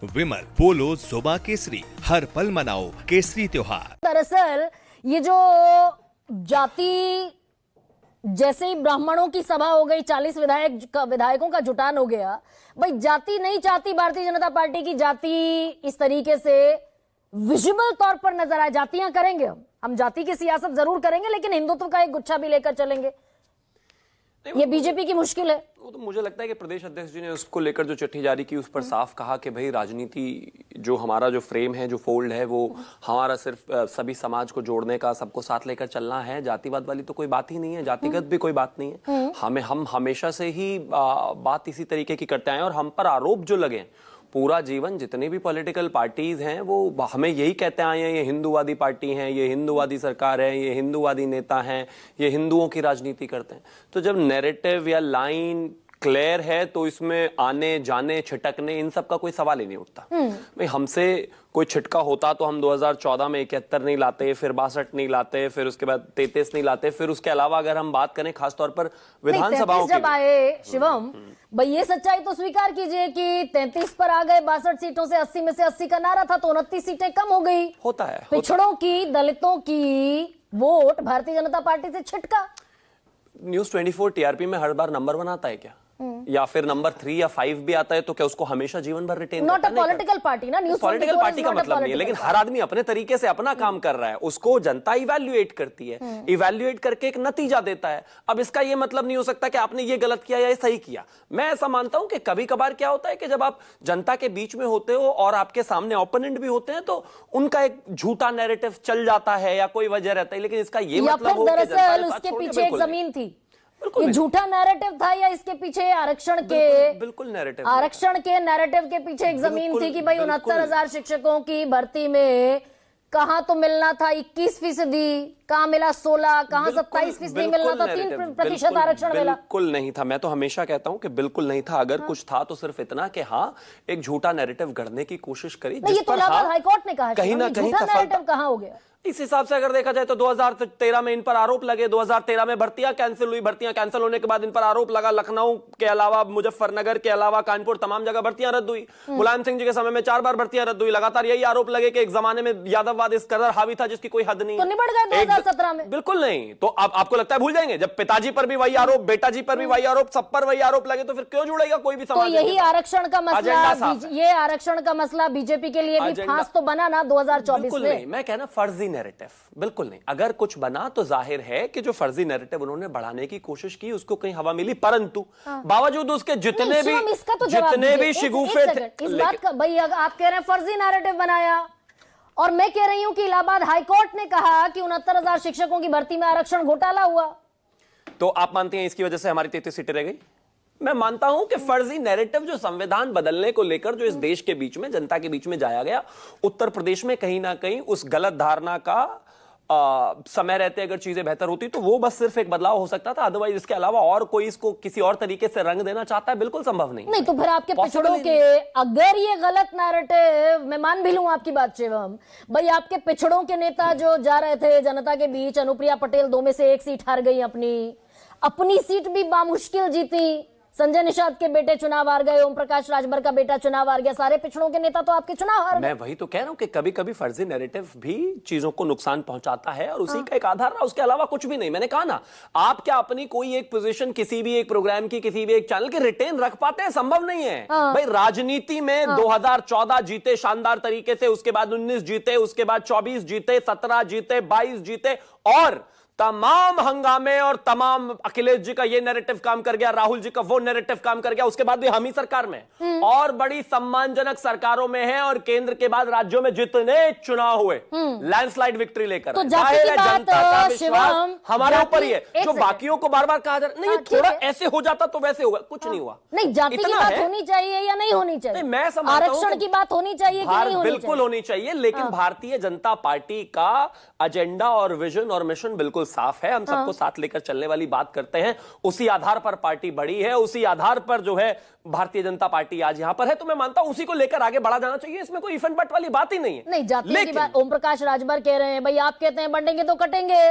विमल पोलो जुबा केसरी, हर पल मनाओ केसरी त्योहार। दरअसल ये जो जाति, जैसे ही ब्राह्मणों की सभा हो गई, 40 विधायकों का जुटान हो गया। भाई जाति नहीं चाहती भारतीय जनता पार्टी की जाति इस तरीके से विजिबल तौर पर नजर आए। जातियां करेंगे, हम जाति की सियासत जरूर करेंगे, लेकिन हिंदुत्व का एक गुच्छा भी लेकर चलेंगे। ये बीजेपी की मुश्किल है। वो तो मुझे लगता है कि प्रदेश अध्यक्ष जी ने उसको लेकर जो चिट्ठी जारी की उस पर साफ कहा कि भाई राजनीति जो हमारा जो फ्रेम है, जो फोल्ड है, वो हमारा सिर्फ सभी समाज को जोड़ने का, सबको साथ लेकर चलना है। जातिवाद वाली तो कोई बात ही नहीं है, जातिगत भी कोई बात नहीं है। हम हमेशा से ही बात इसी तरीके की करते आए और हम पर आरोप जो लगे पूरा जीवन जितने भी पॉलिटिकल पार्टीज हैं वो हमें यही कहते आए हैं, ये हिंदूवादी पार्टी हैं, ये हिंदूवादी सरकार है, ये हिंदूवादी नेता हैं, ये हिंदुओं की राजनीति करते हैं। तो जब नैरेटिव या लाइन क्लियर है तो इसमें आने जाने छिटकने इन सब का कोई सवाल ही नहीं उठता। भाई हमसे कोई छिटका होता तो हम 2014 में 71 नहीं लाते, फिर 62 नहीं लाते, फिर उसके बाद 33 नहीं लाते, फिर उसके अलावा अगर हम बात करें खासतौर पर विधानसभाओं की, जब आए शिवम भाई ये सच्चाई तो स्वीकार कीजिए कि 33 पर आ गए, 62 सीटों से 80 में से 80 का नारा था तो 29 सीटें कम हो गई। होता है पिछड़ों की, दलितों की वोट भारतीय जनता पार्टी से छिटका। न्यूज़ 24 टीआरपी में हर बार नंबर बनाता है क्या? या फिर नंबर 3 या 5 भी आता है तो क्या उसको हमेशा जीवन भर retain not a political party ना, न्यूज़ पॉलिटिकल पार्टी का मतलब नहीं है, लेकिन हर आदमी अपने तरीके से अपना काम कर रहा है, उसको जनता इवैल्यूएट करती है, इवैल्यूएट करके एक नतीजा देता है। अब इसका ये मतलब नहीं हो सकता कि आपने ये गलत किया या ये सही किया। मैं ऐसा मानता हूं कि कभी कभार क्या होता है कि जब आप जनता के बीच में होते हो और आपके सामने ओपोनेंट भी होते हैं तो उनका एक झूठा नैरेटिव चल जाता है या कोई वजह रहता है, लेकिन इसका ये मतलब हो कि दरअसल उसके पीछे एक जमीन थी, ये झूठा नैरेटिव था या इसके पीछे आरक्षण के बिल्कुल नैरेटिव, आरक्षण के नैरेटिव के पीछे एक जमीन थी कि भाई 69,000 शिक्षकों की भर्ती में कहां तो मिलना था 21%, कहां मिला 16, कहां 27% मिलना था, 3% आरक्षण मिला। बिल्कुल नहीं था। मैं तो हमेशा कहता हूं कि बिल्कुल नहीं था। अगर कुछ था तो सिर्फ इतना कि हाँ एक झूठा नैरेटिव गढ़ने की कोशिश करी, ये तो इलाहाबाद हाईकोर्ट ने कहा कहीं ना कहीं नैरेटिव कहां हो गया। इस हिसाब से अगर देखा जाए तो 2013 में इन पर आरोप लगे, 2013 में भर्तियां कैंसिल हुई, भर्तियां कैंसिल होने के बाद इन पर आरोप लगा, लखनऊ के अलावा मुजफ्फरनगर के अलावा कानपुर तमाम जगह भर्तियां रद्द हुई। मुलायम सिंह जी के समय में 4 बार भर्तियां रद्द हुई। लगातार यही आरोप लगे कि एक जमाने में यादववाद इस कदर हावी था जिसकी कोई हद नहीं। तो निबट गए 2017 में। बिल्कुल नहीं। तो अब आपको लगता है भूल जाएंगे? जब पिताजी पर भी वही आरोप, बेटा जी पर भी वही आरोप, सब पर वही आरोप लगे तो फिर क्यों जुड़ेगा कोई भी समाज? तो यही आरक्षण का मसला, ये आरक्षण का मसला बीजेपी के लिए भी फांस तो बना ना 2024 में। मैं कहना फर्जी नैरेटिव बिल्कुल नहीं। अगर कुछ बना तो जाहिर है कि जो फर्जी नैरेटिव उन्होंने बढ़ाने की कोशिश की उसको कहीं हवा मिली, परंतु बावजूद उसके जितने भी शिगुफे थे। इस बात का भाई आप कह रहे हैं फर्जी नैरेटिव बनाया और मैं कह रही हूं कि इलाहाबाद हाईकोर्ट ने कहा कि 69,000 शिक्षकों की भर्ती में आरक्षण घोटाला हुआ। तो आप मानते हैं इसकी वजह से हमारी 33 सीटें रह गई? मैं मानता हूं कि फर्जी नैरेटिव जो संविधान बदलने को लेकर जो इस देश के बीच में, जनता के बीच में जाया गया, उत्तर प्रदेश में कहीं ना कहीं उस गलत धारणा का समय रहते अगर चीजें बेहतर होती तो वो बस सिर्फ एक बदलाव हो सकता था। अदरवाइज इसके अलावा और कोई इसको किसी और तरीके से रंग देना चाहता है बिल्कुल संभव नहीं। तो फिर आपके पिछड़ों के, अगर ये गलत नैरेटिव, मैं मान भी लूं आपकी बात शिवम भाई, आपके पिछड़ों के नेता जो जा रहे थे जनता के बीच, अनुप्रिया पटेल 2 में से 1 सीट हार गई, अपनी सीट भी बामुश्किल जीती, संजय निषाद के बेटे चुनाव हार गए, ओम प्रकाश राजभर का बेटा चुनाव हार गया, सारे पिछड़ों के नेता तो आपके चुनाव हार गए। मैं वही तो कह रहा हूं कि कभी कभी फर्जी नैरेटिव भी चीजों को नुकसान पहुंचाता है और उसी का एक आधार रहा, उसके अलावा कुछ भी नहीं। मैंने कहा ना, आप क्या अपनी कोई एक पोजीशन किसी भी एक प्रोग्राम की, किसी भी एक चैनल की रिटेन रख पाते हैं? संभव नहीं है भाई। राजनीति में 2014 जीते शानदार तरीके से, उसके बाद 19 जीते, उसके बाद 24 जीते, 17 जीते, 22 जीते और तमाम हंगामे और तमाम अखिलेश जी का ये नैरेटिव काम कर गया, राहुल जी का वो नैरेटिव काम कर गया, उसके बाद भी हम ही सरकार में और बड़ी सम्मानजनक सरकारों में है और केंद्र के बाद राज्यों में जितने चुनाव हुए लैंडस्लाइड विक्ट्री लेकर, तो जाहिर है जनता का विश्वास हमारे ऊपर ही है। जो बाकियों को बार बार कहा जा रहा नहीं, थोड़ा ऐसे हो जाता तो वैसे होगा, कुछ नहीं हुआ। नहीं, जाति की बात होनी चाहिए या नहीं होनी चाहिए? मैं आरक्षण की बात होनी चाहिए कि नहीं होनी? बिल्कुल होनी चाहिए, लेकिन भारतीय जनता पार्टी का एजेंडा और विजन और मिशन बिल्कुल साफ है। हम सबको साथ लेकर चलने वाली बात करते हैं, उसी आधार पर पार्टी बढ़ी है, उसी आधार पर जो है भारतीय जनता पार्टी आज यहां पर है। तो मैं मानता हूं उसी को लेकर आगे बढ़ा जाना चाहिए, इसमें कोई इफन बट वाली बात ही नहीं है। नहीं, जाति की बात ओम प्रकाश राजभर कह रहे हैं, भाई आप कहते हैं बंटेंगे तो कटेंगे।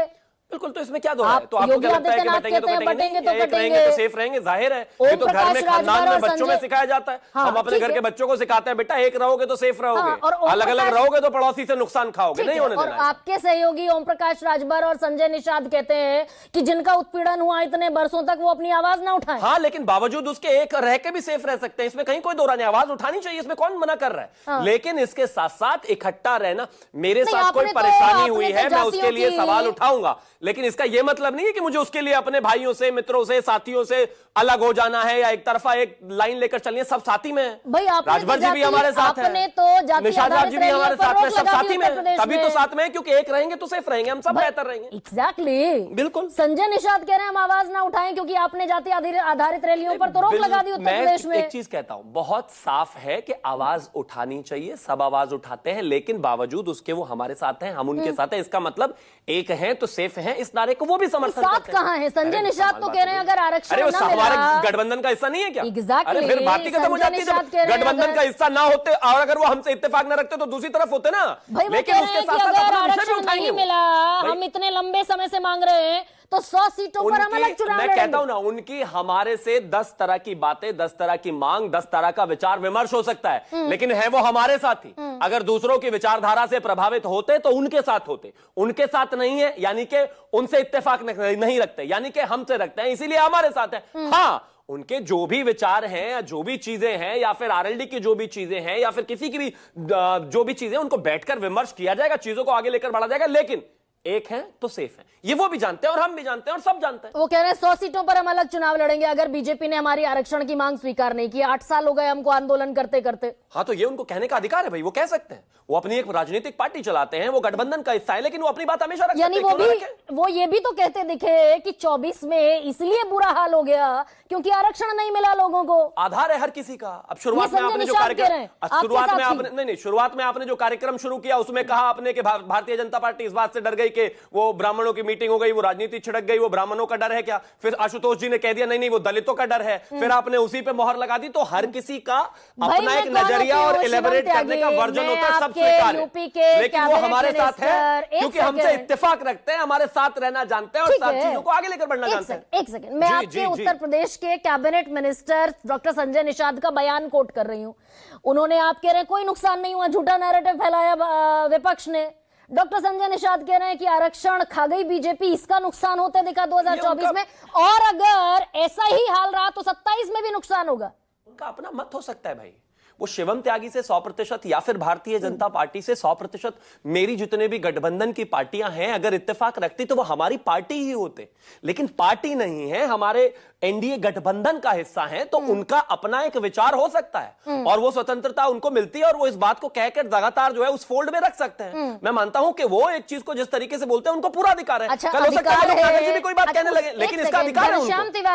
बिल्कुल, तो इसमें क्या दो है? आप तो आपको योगी क्या लगता है कि आदित्यनाथ बटेंगे तो कहते हैं, कटेंगे नहीं? बटेंगे तो एक रहेंगे कटेंगे। तो सेफ रहेंगे, जाहिर है। ओम ये तो घर प्रकाश में खानदान राजभर में और बच्चों में संजय- सिखाया जाता है। हाँ, हम अपने ठीक घर के है। बच्चों को सिखाते हैं, बेटा एक रहोगे तो सेफ हाँ, और रहोगे, ओम अलग अलग प्रकाश- रहोगे तो पड़ोसी से नुकसान खाओगे, ठीक नहीं है, होने और देना है। आपके सहयोगी ओम प्रकाश राजभर और संजय निषाद कहते हैं कि जिनका उत्पीड़न हुआ इतने बरसों तक वो अपनी आवाज ना उठाएं। हाँ, लेकिन बावजूद उसके एक रह के भी सेफ रह सकते हैं, इसमें कहीं कोई दो राय नहीं। आवाज उठानी चाहिए, इसमें कौन मना कर रहा है? हाँ। लेकिन इसके साथ साथ इकट्ठा रहना, मेरे नहीं, साथ कोई आपने तो- परेशानी आपने हुई तो है, मैं उसके जातियों लिए की- सवाल उठाऊंगा, लेकिन इसका यह मतलब नहीं है कि मुझे उसके लिए अपने भाइयों से, मित्रों से, साथियों से अलग हो जाना है या एक तरफा एक लाइन लेकर चलनी है। सब साथी में है। भाई, आपने राजभर तो जी भी हमारे साथ आपने है, तो जाति निषाद आधारित जी भी हमारे रैलियों पर साथ में, रोक सब लगा दी साथी में उत्तर है। प्रदेश तभी तो में। साथ में है, क्योंकि एक रहेंगे तो सेफ रहेंगे, हम सब बेहतर रहेंगे। एग्जैक्टली, बिल्कुल। संजय निषाद कह रहे हैं हम आवाज ना उठाएं क्योंकि आपने जाति आधारित रैलियों पर तो रोक लगा दी उत्तर मैं प्रदेश में। एक चीज कहता हूं, बहुत साफ है कि आवाज उठानी चाहिए, सब आवाज उठाते हैं, लेकिन बावजूद उसके वो हमारे साथ हैं, हम उनके साथ हैं। इसका मतलब एक हैं तो सेफ हैं, इस नारे को वो भी समर्थन साथ करते हैं। कहां है? संजय अरे, निषाद कमाल तो बात कह रहे हैं है। अगर आरक्षण अरे वो ना हमारे मिला, गठबंधन का हिस्सा नहीं है क्या? Exactly, अरे फिर भारतीय खत्म हो संजय जाती है निषाद जब कह रहे हैं गठबंधन अगर- का हिस्सा ना होते और अगर वो हमसे इत्तेफाक न रखते तो दूसरी तरफ होते ना। भाई वो लेकिन कह उसके रहे हैं साथ कि साथ अगर अपना विषय भी आरक्षण उठाएंगे नहीं वो। मिला, भाई, हम इतने लंबे समय से मांग रहे हैं तो 100 सीटों पर हम अलग चुनाव मैं लड़ेंगे। कहता हूं ना, उनकी हमारे से 10 तरह की बातें, 10 तरह की मांग, 10 तरह का विचार विमर्श हो सकता है, लेकिन है वो हमारे साथ ही। अगर दूसरों की विचारधारा से प्रभावित होते तो उनके साथ होते, उनके साथ नहीं है यानी कि उनसे इत्तेफाक नहीं रखते, यानी कि हमसे रखते हैं, इसीलिए हमारे साथ है। हाँ, उनके जो भी विचार हैं या जो भी चीजें हैं या फिर आरएलडी की जो भी चीजें हैं या फिर किसी की भी जो भी चीजें, उनको बैठकर विमर्श किया जाएगा, चीजों को आगे लेकर बढ़ा जाएगा, लेकिन एक है तो सेफ है, ये वो भी जानते हैं और हम भी जानते हैं और सब जानते हैं। वो कह रहे हैं 100 सीटों पर हम अलग चुनाव लड़ेंगे अगर बीजेपी ने हमारी आरक्षण की मांग स्वीकार नहीं की। 8 साल हो गए हमको आंदोलन करते करते। हाँ, तो ये उनको कहने का अधिकार है भाई, वो कह सकते हैं। वो अपनी एक राजनीतिक पार्टी चलाते हैं, वो गठबंधन का हिस्सा है, लेकिन वो अपनी बात हमेशा रख यानी सकते हैं, क्यों ना रखें? वो ये भी तो कहते दिखे कि 24 में इसलिए बुरा हाल हो गया क्योंकि आरक्षण नहीं मिला लोगों को। आधार है हर किसी का। अब शुरुआत में संजय आपने जो निषाद कह रहे कार्यक्रम हैं, आपके शुरुआत में साथ आपने नहीं शुरुआत में आपने जो कार्यक्रम शुरू किया उसमें कहा आपने कि भारतीय जनता पार्टी इस बात से डर गई कि वो ब्राह्मणों की मीटिंग हो गई, वो राजनीति छिड़क गई, वो ब्राह्मणों का डर है क्या? फिर आशुतोष जी ने कह दिया नहीं नहीं वो दलितों का डर है, फिर आपने उसी पे मोहर लगा दी। तो हर किसी का अपना एक नजरिया और इलेबोरेट करने का वर्जन होता है, सब स्वीकार है, लेकिन वो हमारे साथ है क्योंकि हमसे इत्तेफाक रखते हैं, हमारे साथ रहना जानते हैं और सब चीजों को आगे लेकर बढ़ना जानते हैं। एक सेकंड, मैं आपके उत्तर प्रदेश के cabinet minister doctor Sanjay Nishad का बयान कोट कर रही हूं। उन्होंने, आप कह रहे हैं कोई नुकसान नहीं हुआ, झूठा नैरेटिव फैलाया विपक्ष ने। डॉक्टर संजय निषाद कह रहे हैं कि आरक्षण खा गई बीजेपी, इसका नुकसान होते दिखा 2024 में, और अगर ऐसा ही हाल रहा तो 27 में भी नुकसान होगा। उनका अपना मत हो सकता है भाई, वो शिवम त्यागी से 100% या फिर भारतीय जनता पार्टी से 100%, मेरी जितने भी गठबंधन की पार्टियां हैं अगर इत्तेफाक रखती तो वो हमारी पार्टी ही होते, लेकिन पार्टी नहीं है, हमारे एनडीए गठबंधन का हिस्सा है, तो उनका अपना एक विचार हो सकता है और वो स्वतंत्रता उनको मिलती है और वो इस बात को कहकर लगातार जो है उस फोल्ड में रख सकते हैं। मैं मानता हूं कि वो एक चीज को जिस तरीके से बोलते हैं उनको पूरा अधिकार है। अच्छा, कल हो सकता है अधिकार है। कोई बात कहने लगे, लेकिन इसका अधिकार है उनको।